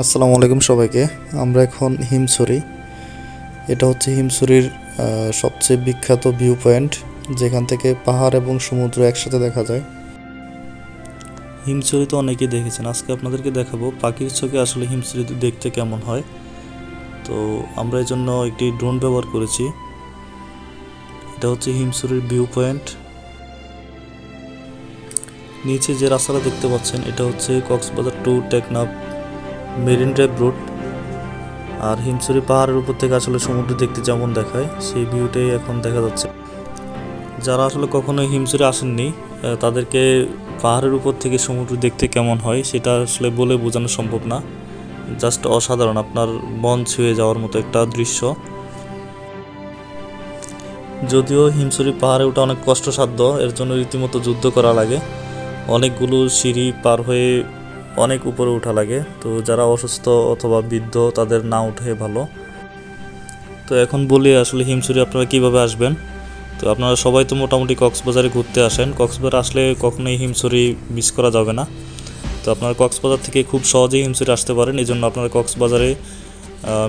আসসালামু আলাইকুম সবাইকে। আমরা এখন হিমছড়ি, এটা হচ্ছে হিমছড়ির সবচেয়ে বিখ্যাত ভিউ পয়েন্ট, যেখান থেকে পাহাড় এবং সমুদ্র একসাথে দেখা যায়। হিমছড়ি তো অনেকেই দেখেছেন, আজকে আপনাদেরকে দেখাবো পাখির চোখে আসলে হিমছড়ি দেখতে কেমন হয়। তো আমরা এই জন্য একটি ড্রোন ব্যবহার করেছি। এটা হচ্ছে হিমছড়ির ভিউ পয়েন্ট। নিচে যে রাস্তাটা দেখতে পাচ্ছেন এটা হচ্ছে Cox's Bazar to Teknaf marine drive route. আর হিমছড়ি পাহাড়ের উপর থেকে আসলে সমুদ্র দেখতে যেমন দেখায় সেই ভিউটাই এখন দেখা যাচ্ছে। যারা আসলে কখনোই হিমছড়ি আসেননি তাদেরকে পাহাড়ের উপর থেকে সমুদ্র দেখতে কেমন হয় সেটা আসলে বলে বোঝানো সম্ভব না। জাস্ট অসাধারণ, আপনার মন ছুঁয়ে যাওয়ার মতো একটা দৃশ্য। যদিও হিমছড়ি পাহাড়ে ওঠা অনেক কষ্টসাধ্য, এর জন্য রীতিমতো যুদ্ধ করা লাগে, অনেকগুলো সিঁড়ি পার হয়ে অনেক উপরে ওঠা লাগে। তো যারা অসুস্থ অথবা বৃদ্ধ তাদের না ওঠে ভালো। তো এখন বলি আসলে হিমছড়ি আপনারা কিভাবে আসবেন। তো আপনারা সবাই তো মোটামুটি কক্সবাজারে ঘুরতে আসেন, কক্সবাজার আসলে কখনোই হিমছড়ি মিস করা যাবে না। তো আপনারা কক্সবাজার থেকে খুব সহজেই হিমছড়ি আসতে পারেন, এই জন্য আপনারা কক্সবাজারে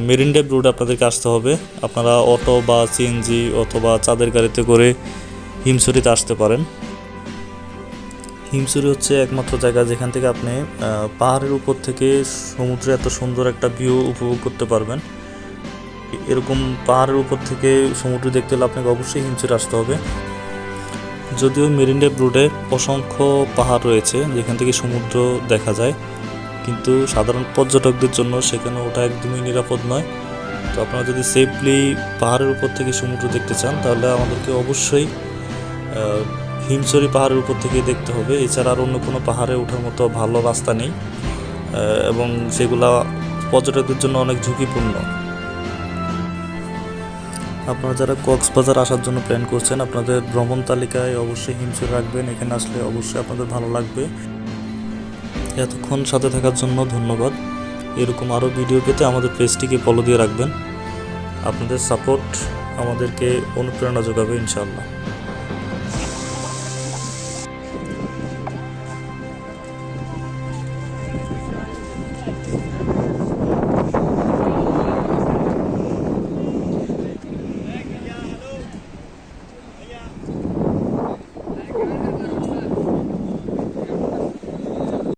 মেরিন ড্রাইভ রোডে আপনাদেরকে আসতে হবে। আপনারা অটো বা সিএনজি অথবা চাঁদের গাড়িতে করে হিমছড়িতে আসতে পারেন। হিমছড়ি হচ্ছে একমাত্র জায়গা যেখান থেকে আপনি পাহাড়ের উপর থেকে সমুদ্রে এত সুন্দর একটা ভিউ উপভোগ করতে পারবেন। এরকম পাহাড়ের উপর থেকে সমুদ্র দেখতে হলে আপনাকে অবশ্যই হিমছড়ি আসতে হবে। যদিও মেরিন ড্রাইভ রোডে অসংখ্য পাহাড় রয়েছে যেখান থেকে সমুদ্র দেখা যায়, কিন্তু সাধারণ পর্যটকদের জন্য সেখানে ওটা একদমই নিরাপদ নয়। তো আপনারা যদি সেফলি পাহাড়ের উপর থেকে সমুদ্র দেখতে চান তাহলে আমাদেরকে অবশ্যই হিমছড়ি পাহাড়ের উপর থেকে দেখতে হবে। এছাড়া আর অন্য কোনো পাহাড়ে ওঠার মতো ভালো রাস্তা নেই, এবং সেগুলা পর্যটকদের জন্য অনেক ঝুঁকিপূর্ণ। আপনারা যারা কক্সবাজার আসার জন্য প্ল্যান করছেন আপনাদের ভ্রমণ তালিকায় অবশ্যই হিমছড়ি রাখবেন, এখানে আসলে অবশ্যই আপনাদের ভালো লাগবে। এতক্ষণ সাথে থাকার জন্য ধন্যবাদ। এরকম আরও ভিডিও পেতে আমাদের পেজটিকে ফলো দিয়ে রাখবেন। আপনাদের সাপোর্ট আমাদেরকে অনুপ্রেরণা যোগাবে ইনশাআল্লাহ।